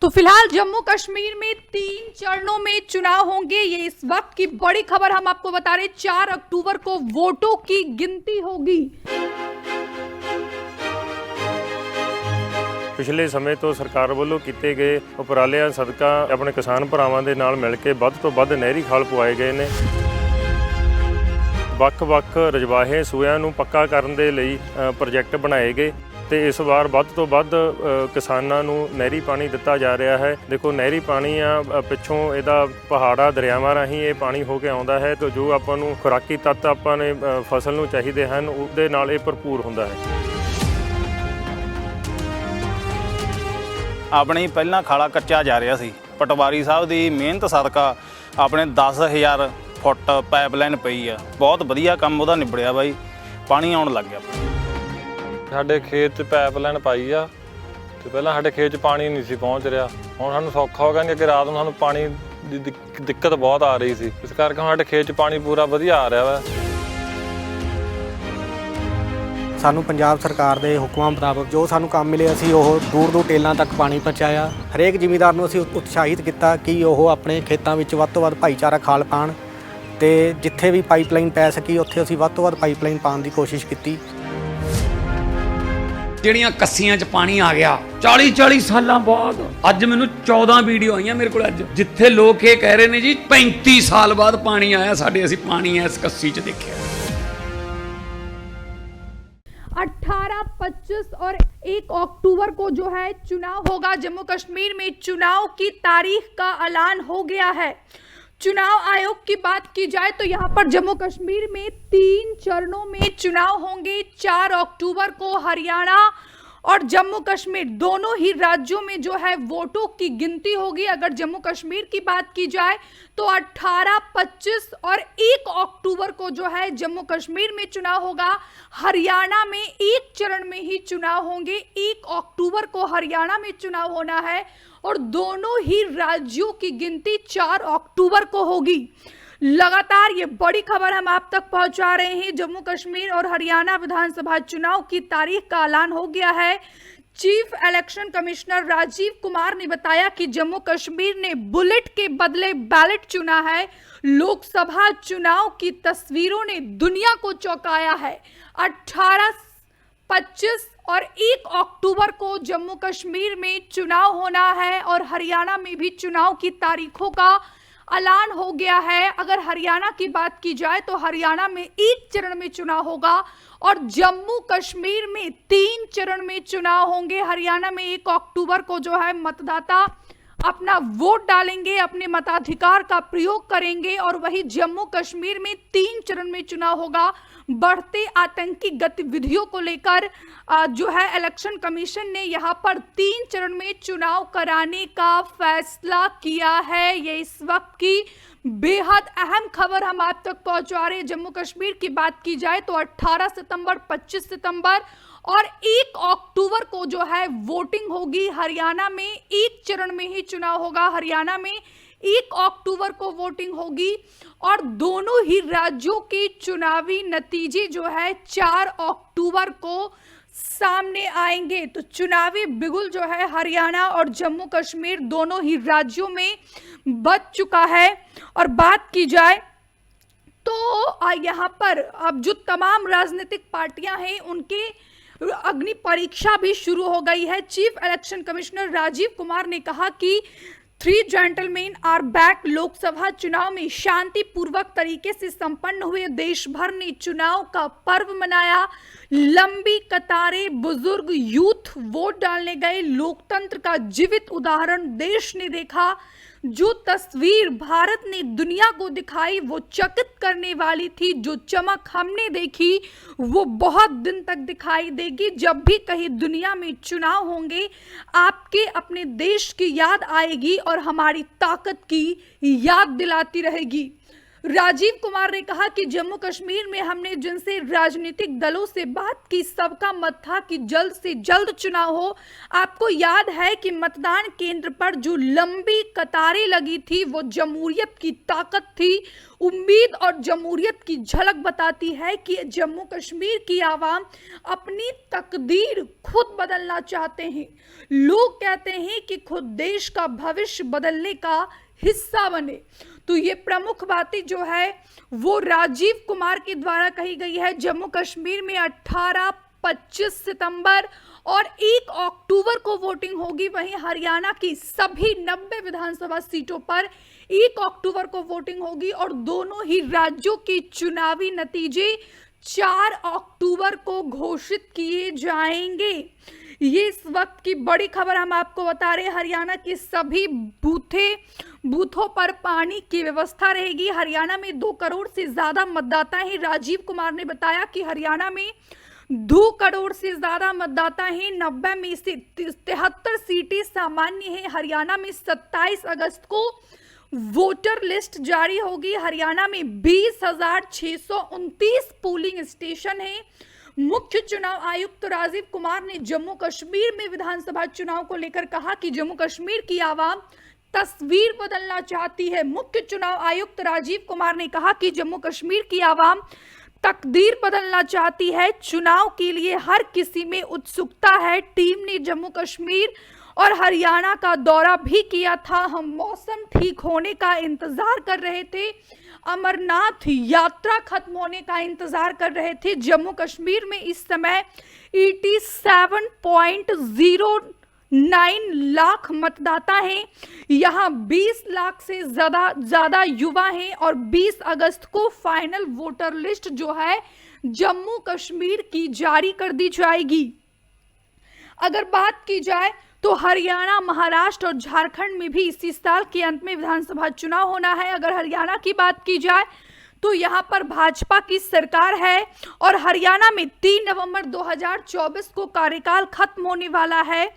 तो फिलहाल जम्मू कश्मीर में 3 चरणों में चुनाव होंगे। ये इस वक्त की बड़ी खबर हम आपको बता रहे। 4 अक्टूबर को वोटों की गिनती होगी। पिछले समय तो सरकार ਵੱਲੋਂ ਕੀਤੇ ਗਏ ਉਪਰਾਲਿਆਂ ਸਦਕਾ ਆਪਣੇ ਕਿਸਾਨ ਭਰਾਵਾਂ ਦੇ ਨਾਲ ਮਿਲ ਕੇ ਵੱਧ ਤੋਂ ਵੱਧ ਨਹਿਰੀ ਖਾਲ ਪਵਾਏ ਗਏ ਨੇ। ਵੱਖ-ਵੱਖ ਰਜਵਾਹੇ ਸੂਇਆਂ ਨੂੰ ਪੱਕਾ ਕਰਨ ਦੇ ਲਈ ਪ੍ਰੋਜੈਕਟ ਬਣਾਏ ਗਏ ਤੇ ਇਸ ਵਾਰ ਵੱਧ ਤੋਂ ਵੱਧ ਕਿਸਾਨਾਂ ਨੂੰ ਨਹਿਰੀ ਪਾਣੀ ਦਿੱਤਾ ਜਾ ਰਿਹਾ ਹੈ। ਦੇਖੋ ਨਹਿਰੀ ਪਾਣੀ ਆ ਪਿੱਛੋਂ ਇਹਦਾ ਪਹਾੜਾ ਦਰਿਆਵਾਂ ਰਾਹੀਂ ਇਹ ਪਾਣੀ ਹੋ ਕੇ ਆਉਂਦਾ ਹੈ ਤੇ ਜੋ ਆਪਾਂ ਨੂੰ ਖੁਰਾਕੀ ਤੱਤ ਆਪਾਂ ਨੇ ਫਸਲ ਨੂੰ ਚਾਹੀਦੇ ਹਨ ਉਹਦੇ ਨਾਲ ਇਹ ਭਰਪੂਰ ਹੁੰਦਾ ਹੈ। ਆਪਣੇ ਪਹਿਲਾਂ ਖਾਲਾ ਕੱਚਾ ਜਾ ਰਿਹਾ ਸੀ। ਪਟਵਾਰੀ ਸਾਹਿਬ ਦੀ ਮਿਹਨਤ ਸਦਕਾ ਆਪਣੇ 10,000 ਫੁੱਟ ਪਾਈਪਲਾਈਨ ਪਈ ਆ। ਬਹੁਤ ਵਧੀਆ ਕੰਮ ਉਹਦਾ ਨਿਬੜਿਆ ਬਾਈ, ਪਾਣੀ ਆਉਣ ਲੱਗ ਗਿਆ। ਸਾਡੇ ਖੇਤ 'ਚ ਪਾਈਪਲਾਈਨ ਪਾਈ ਆ ਤੇ ਪਹਿਲਾਂ ਸਾਡੇ ਖੇਤ 'ਚ ਪਾਣੀ ਨਹੀਂ ਸੀ ਪਹੁੰਚ ਰਿਹਾ। ਹੁਣ ਸਾਨੂੰ ਸੌਖਾ ਹੋ ਗਿਆ ਨਹੀਂ ਕਿ ਰਾਤ ਨੂੰ ਸਾਨੂੰ ਪਾਣੀ ਦੀ ਦਿੱਕਤ ਬਹੁਤ ਆ ਰਹੀ ਸੀ। ਇਸ ਕਰਕੇ ਹੁਣ ਸਾਡੇ ਖੇਤ 'ਚ ਪਾਣੀ ਪੂਰਾ ਵਧੀਆ ਆ ਰਿਹਾ ਵਾ। ਸਾਨੂੰ ਪੰਜਾਬ ਸਰਕਾਰ ਦੇ ਹੁਕਮਾਂ ਮੁਤਾਬਕ ਜੋ ਸਾਨੂੰ ਕੰਮ ਮਿਲੇ ਅਸੀਂ ਉਹ ਦੂਰ ਦੂਰ ਟੇਲਾਂ ਤੱਕ ਪਾਣੀ ਪਹੁੰਚਾਇਆ। ਹਰੇਕ ਜ਼ਿਮੀਂਦਾਰ ਨੂੰ ਅਸੀਂ ਉਤਸ਼ਾਹਿਤ ਕੀਤਾ ਕਿ ਉਹ ਆਪਣੇ ਖੇਤਾਂ ਵਿੱਚ ਵੱਧ ਤੋਂ ਵੱਧ ਭਾਈਚਾਰਾ ਖਾਲ ਪਾਉਣ ਤੇ ਜਿੱਥੇ ਵੀ ਪਾਈਪਲਾਈਨ ਪੈ ਸਕੀ ਉੱਥੇ ਅਸੀਂ ਵੱਧ ਤੋਂ ਵੱਧ ਪਾਈਪਲਾਈਨ ਪਾਉਣ ਦੀ ਕੋਸ਼ਿਸ਼ ਕੀਤੀ। ਜਿਹੜੀਆਂ ਕੱਸੀਆਂ 'ਚ ਪਾਣੀ ਆ ਗਿਆ 40 ਸਾਲਾਂ ਬਾਅਦ। ਅੱਜ ਮੈਨੂੰ 14 ਵੀਡੀਓ ਆਈਆਂ ਮੇਰੇ ਕੋਲ ਅੱਜ, ਜਿੱਥੇ ਲੋਕ ਇਹ ਕਹਿ ਰਹੇ ਨੇ ਜੀ 35 ਸਾਲ ਬਾਅਦ ਪਾਣੀ ਆਇਆ ਸਾਡੇ, ਅਸੀਂ ਪਾਣੀ ਇਸ ਕੱਸੀ 'ਚ ਦੇਖਿਆ। 18, 25 और 1 अक्टूबर को जो है चुनाव होगा। जम्मू कश्मीर में चुनाव की तारीख का ऐलान हो गया है। चुनाव आयोग की बात की जाए तो यहाँ पर जम्मू कश्मीर में 3 चरणों में चुनाव होंगे। 4 अक्टूबर को हरियाणा और जम्मू कश्मीर दोनों ही राज्यों में जो है वोटों की गिनती होगी। अगर जम्मू कश्मीर की बात की जाए तो 18, 25 और 1 अक्टूबर को जो है जम्मू कश्मीर में चुनाव होगा। हरियाणा में 1 चरण में ही चुनाव होंगे। 1 अक्टूबर को हरियाणा में चुनाव होना है और दोनों ही राज्यों की गिनती 4 अक्टूबर को होगी। लगातार ये बड़ी खबर हम आप तक पहुंचा रहे हैं। जम्मू कश्मीर और हरियाणा विधानसभा चुनाव की तारीख का ऐलान हो गया है। Chief election commissioner Rajiv Kumar ने बताया कि जम्मू कश्मीर ने बुलेट के बदले बैलेट चुना है। लोकसभा चुनाव की तस्वीरों ने दुनिया को चौंकाया है। 18, 25 और 1 अक्टूबर को जम्मू कश्मीर में चुनाव होना है और हरियाणा में भी चुनाव की तारीखों का ऐलान हो गया है। अगर हरियाणा की बात की जाए तो हरियाणा में 1 चरण में चुनाव होगा और जम्मू कश्मीर में 3 चरण में चुनाव होंगे। हरियाणा में 1 अक्टूबर को जो है मतदाता अपना वोट डालेंगे, अपने मताधिकार का प्रयोग करेंगे और वही जम्मू कश्मीर में 3 चरण में चुनाव होगा। बढ़ते आतंकी गतिविधियों को लेकर जो है इलेक्शन कमीशन ने यहाँ पर 3 चरण में चुनाव कराने का फैसला किया है। ये इस वक्त की बेहद अहम खबर हम आप तक पहुंचा रहे हैं। जम्मू कश्मीर की बात की जाए तो 18 सितंबर, 25 सितंबर और 1 अक्टूबर को जो है वोटिंग होगी। हरियाणा में 1 चरण में ही चुनाव होगा। हरियाणा में 1 अक्टूबर को वोटिंग होगी और दोनों ही राज्यों के चुनावी नतीजे जो है 4 अक्टूबर को सामने आएंगे। तो चुनावी बिगुल जो है हरियाणा और जम्मू कश्मीर दोनों ही राज्यों में बज चुका है। और बात की जाए तो यहाँ पर अब जो तमाम राजनीतिक पार्टियां हैं उनके अग्नि परीक्षा भी शुरू हो गई है। Chief election commissioner Rajiv Kumar ने कहा कि 3 जेंटलमैन आर बैक। लोकसभा चुनाव में शांतिपूर्वक तरीके से संपन्न हुए। देश भर ने चुनाव का पर्व मनाया। लंबी कतारें, बुजुर्ग, यूथ वोट डालने गए। लोकतंत्र का जीवित उदाहरण देश ने देखा। जो तस्वीर भारत ने दुनिया को दिखाई वो चकित करने वाली थी। जो चमक हमने देखी वो बहुत दिन तक दिखाई देगी। जब भी कहीं दुनिया में चुनाव होंगे आपके अपने देश की याद आएगी और हमारी ताकत की याद दिलाती रहेगी। राजीव कुमार ने कहा कि जम्मू कश्मीर में हमने जिनसे राजनीतिक दलों से बात की, सबका मत था कि जल्द से जल्द चुनाव हो। आपको याद है कि मतदान केंद्र पर जो लंबी कतारें लगी थी वो जमहूरियत की ताकत थी, उम्मीद और जमहूरियत की झलक बताती है कि जम्मू कश्मीर की आवाम अपनी तकदीर खुद बदलना चाहते हैं। लोग कहते हैं कि खुद देश का भविष्य बदलने का हिस्सा बने। तो ये प्रमुख बातें जो है वो राजीव कुमार के द्वारा कही गई है। जम्मू कश्मीर में 18, 25 सितंबर और 1 अक्टूबर को वोटिंग होगी। वहीं हरियाणा की सभी 90 विधानसभा सीटों पर 1 अक्टूबर को वोटिंग होगी और दोनों ही राज्यों के चुनावी नतीजे 4 अक्टूबर को घोषित किए जाएंगे। ये इस वक्त की बड़ी खबर हम आपको बता रहे हैं। हरियाणा के सभी बूथों पर पानी की व्यवस्था रहेगी। हरियाणा में 2 करोड़ से ज्यादा मतदाता हैं। राजीव कुमार ने बताया कि हरियाणा में 2 करोड़ से ज्यादा मतदाता हैं। 90 में से 73 सीटें सामान्य हैं। हरियाणा में 27 अगस्त को वोटर लिस्ट जारी होगी। हरियाणा में 20,629 पोलिंग स्टेशन हैं। मुख्य चुनाव आयुक्त राजीव कुमार ने जम्मू कश्मीर में विधानसभा चुनाव को लेकर कहा कि जम्मू कश्मीर की आवाम तस्वीर बदलना चाहती है। मुख्य चुनाव आयुक्त राजीव कुमार ने कहा कि जम्मू कश्मीर की आवाम तकदीर बदलना चाहती है। चुनाव के लिए हर किसी में उत्सुकता है। टीम ने जम्मू कश्मीर और हरियाणा का दौरा भी किया था। हम मौसम ठीक होने का इंतजार कर रहे थे। अमरनाथ यात्रा खत्म होने का इंतजार कर रहे थे। जम्मू कश्मीर में इस समय 87.09 लाख मतदाता हैं। यहाँ 20 लाख से ज्यादा युवा हैं और 20 अगस्त को फाइनल वोटर लिस्ट जो है जम्मू कश्मीर की जारी कर दी जाएगी। अगर बात की जाए तो हरियाणा, महाराष्ट्र और झारखंड में भी इसी साल के अंत में विधानसभा चुनाव होना है। अगर हरियाणा की बात की जाए तो यहाँ पर भाजपा की सरकार है और हरियाणा में 3 नवंबर 2024 को कार्यकाल खत्म होने वाला है।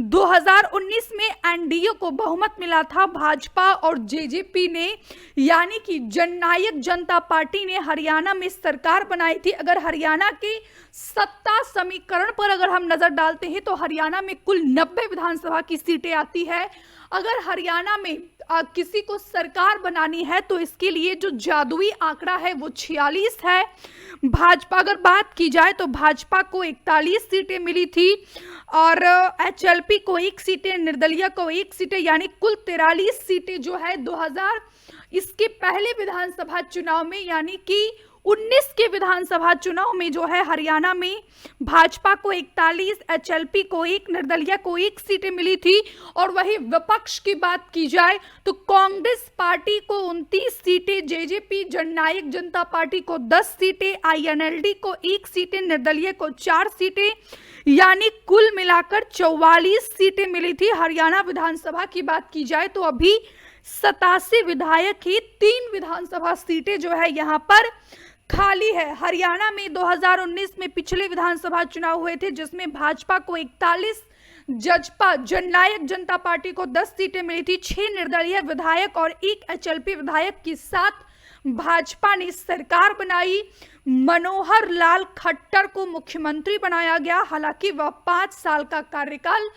2019 में एनडीए को बहुमत मिला था। भाजपा और जेजेपी ने यानी कि जननायक जनता पार्टी ने हरियाणा में सरकार बनाई थी। अगर हरियाणा के सत्ता समीकरण पर अगर हम नजर डालते हैं तो हरियाणा में कुल 90 विधानसभा की सीटें आती है। अगर हरियाणा में किसी को सरकार बनानी है तो इसके लिए जो जादुई आंकड़ा है वो 46 है। भाजपा अगर बात की जाए तो भाजपा को 41 सीटें मिली थी और एचएलपी को 1 सीटें, निर्दलीय को 1 सीटें, यानी कुल 43 सीटें जो है 2000 इसके पहले विधानसभा चुनाव में यानी कि 19 के विधानसभा चुनाव में जो है हरियाणा में भाजपा को 41, एचएलपी को 1, निर्दलीय को 1 सीटें मिली थी। और वही विपक्ष की बात की जाए तो कांग्रेस पार्टी को 29 सीटें, जेजेपी जननायक जनता पार्टी को 10 सीटें, आईएनएलडी को 1 सीटें, निर्दलीय को 4 सीटें, यानी कुल मिलाकर 44 सीटें मिली थी। हरियाणा विधानसभा की बात की जाए तो अभी 87 विधायक ही 3 विधानसभा सीटें जो है यहाँ पर खाली है। हरियाणा में 2019 में पिछले विधानसभा चुनाव हुए थे जिसमें भाजपा को 41, जजपा जननायक जनता पार्टी को 10 सीटें मिली थी। 6 निर्दलीय विधायक और 1 एचएलपी विधायक के साथ भाजपा ने सरकार बनाई। मनोहर लाल खट्टर को मुख्यमंत्री बनाया गया। हालांकि वह 5 साल का कार्यकाल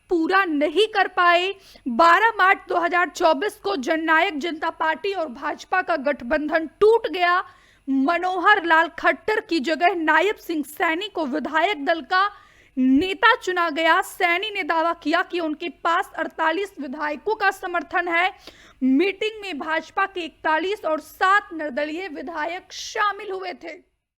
पूरा नहीं कर पाए। 12 मार्च 2024 को जननायक जनता पार्टी और भाजपा का गठबंधन टूट गया। मनोहर लाल खट्टर की जगह नायब सिंह सैनी को विधायक दल का नेता चुना गया। सैनी ने दावा किया कि उनके पास 48 विधायकों का समर्थन है। मीटिंग में भाजपा के 41 और 7 निर्दलीय विधायक शामिल हुए थे।